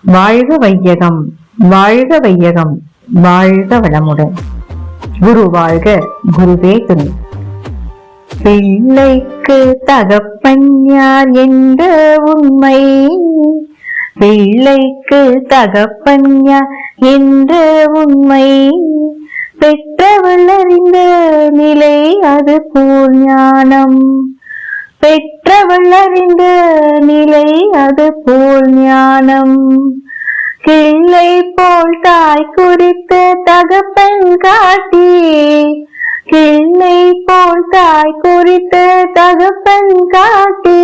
வாழ்க வையகம், வாழ்க வையகம், வாழ்க வளமுடன். குரு வாழ்க, குருவே துணை. பிள்ளைக்கு தகப்பன் யார் என்ற உண்மை, பிள்ளைக்கு தகப்பன் யார் என்ற உண்மை பெற்றவள் அறிந்த நிலை அது போல் ஞானம், பெற்றவள் அறிந்த நிலை அது போல் ஞானம். கிள்ளை போல் தாய் குறித்த தகப்பன் காட்டி, கிள்ளை போல் தாய் குறித்த தகப்பன் காட்டி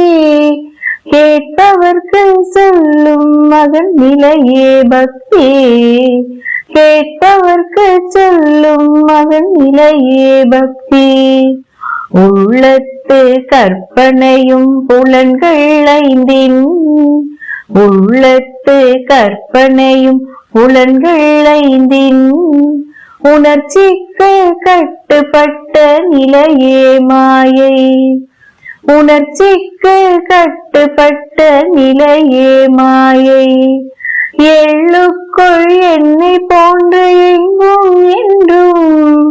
கேட்பவர்க்கு சொல்லும் மகன் நிலையே பக்தி, கேட்பவர்க்கு சொல்லும் மகன் நிலையே பக்தி. உள்ளத்து கற்பனையும் புலன்கள் ஐந்தின், உள்ளத்து கற்பனையும் புலன்கள் ஐந்தின் உணர்ச்சிக்கு கட்டுப்பட்ட நிலையே மாயை, உணர்ச்சிக்கு கட்டுப்பட்ட நிலையே மாயை. எள்ளுக்குள் என்னை போன்று எங்கும் என்றும்,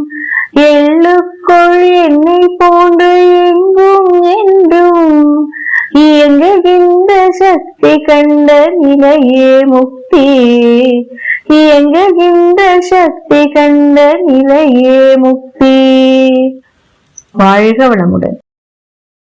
எள்ளுக்குள் என்னை போன்று எங்கும் என்றும் இயங்குகின்ற சக்தி கண்ட நிலையே முக்தி, இயங்குகின்ற சக்தி கண்ட நிலையே முக்தி. வாழ்க வளமுடன்.